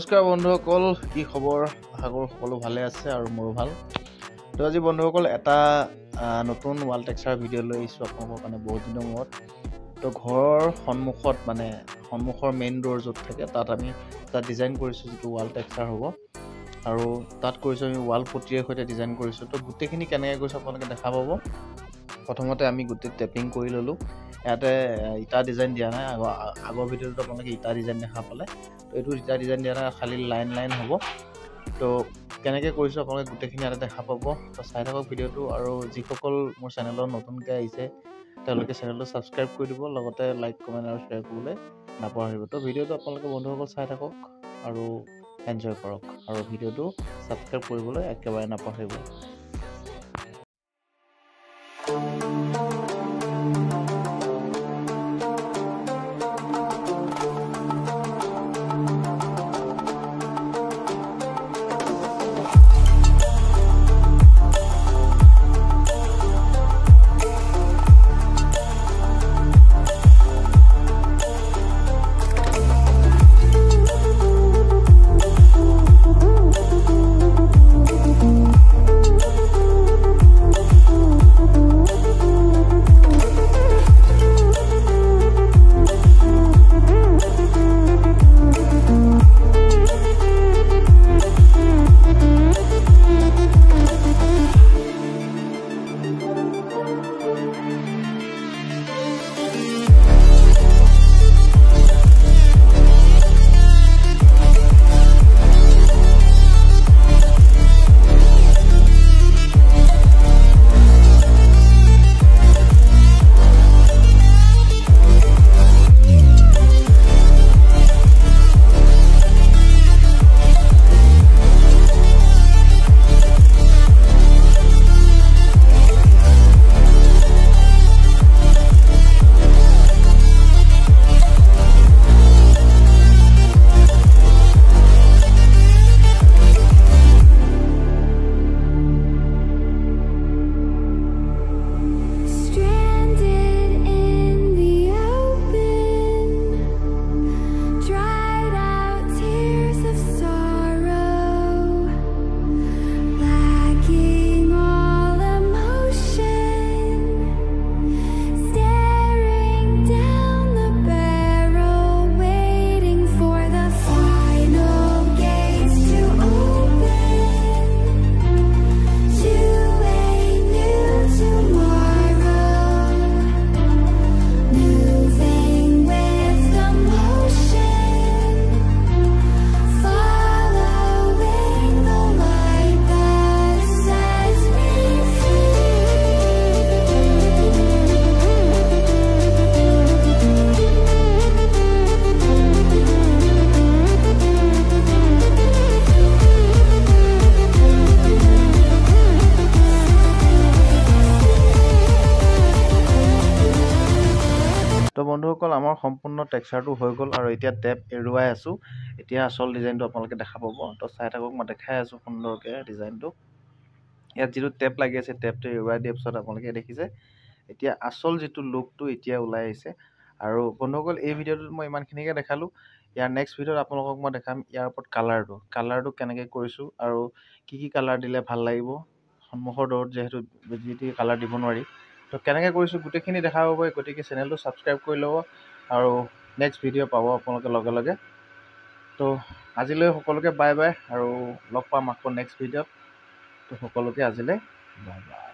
নমস্কাৰ বন্ধুসকল, কি খবৰ? আশা কৰোঁ সকলো ভালে আছে আৰু মোৰো ভাল। তো আজি বন্ধুসকল এটা নতুন ৱাল টেক্সচাৰ ভিডিঅ' লৈ আহিছোঁ আপোনালোকৰ কাৰণে বহুত দিনৰ মূৰত। তো ঘৰৰ সন্মুখৰ মেইন ডোৰ য'ত থাকে তাত আমি এটা ডিজাইন কৰিছোঁ, যিটো ৱাল টেক্সচাৰ হ'ব। আৰু তাত কৰিছোঁ আমি ৱাল পট্টিৰ সৈতে ডিজাইন কৰিছোঁ। তো গোটেইখিনি কেনেকৈ কৰিছোঁ আপোনালোকে দেখা পাব। প্ৰথমতে আমি গোটেই টেপিং কৰি ল'লোঁ। ইয়াতে ইটা ডিজাইন দিয়া নাই, আগৰ ভিডিঅ'টোত আপোনালোকে ইটা ডিজাইন দেখা পালে। তো এইটো ইটা ডিজাইন দিয়া নাই, খালি লাইন হ'ব। তো কেনেকৈ কৰিছোঁ আপোনালোকে গোটেইখিনি ইয়াতে দেখা পাব। তো চাই থাকক ভিডিঅ'টো, আৰু যিসকল মোৰ চেনেলত নতুনকৈ আহিছে তেওঁলোকে চেনেলটো ছাবস্ক্ৰাইব কৰি দিব, লগতে লাইক কমেণ্ট আৰু শ্বেয়াৰ কৰিবলৈ নাপাহৰিব। তো ভিডিঅ'টো আপোনালোকে বন্ধুসকল চাই থাকক আৰু এনজয় কৰক, আৰু ভিডিঅ'টো ছাবস্ক্ৰাইব কৰিবলৈ একেবাৰে নাপাহৰিব। তো বন্ধুসকল, আমাৰ সম্পূৰ্ণ টেক্সচাৰটো হৈ গ'ল, আৰু এতিয়া টেপ এৰুৱাই আছোঁ। এতিয়া আচল ডিজাইনটো আপোনালোকে দেখা পাব। তো চাই থাকক, মই দেখাই আছোঁ সুন্দৰকৈ ডিজাইনটো। ইয়াত যিটো টেপ লাগি আছে, টেপটো এৰুৱাই দিয়াৰ পিছত আপোনালোকে দেখিছে এতিয়া আচল যিটো লুকটো এতিয়া ওলাই আহিছে। আৰু বন্ধুসকল, এই ভিডিঅ'টোত মই ইমানখিনিকে দেখালোঁ। ইয়াৰ নেক্সট ভিডিঅ'ত আপোনালোকক মই দেখাম ইয়াৰ ওপৰত কালাৰটো কেনেকৈ কৰিছোঁ, আৰু কি কালাৰ দিলে ভাল লাগিব। সন্মুখৰ দৌৰত যিহেতু যি কালাৰ দিব নোৱাৰি, তো কেনেকৈ কৰিছোঁ গোটেইখিনি দেখা পাব। গতিকে চেনেলটো ছাবস্ক্ৰাইব কৰি ল'ব, আৰু নেক্সট ভিডিঅ' পাব আপোনালোকে লগে। তো আজিলৈ সকলোকে বাই বাই, আৰু লগ পাম আকৌ নেক্সট ভিডিঅ'ত। তো সকলোকে আজিলৈ বাই বাই।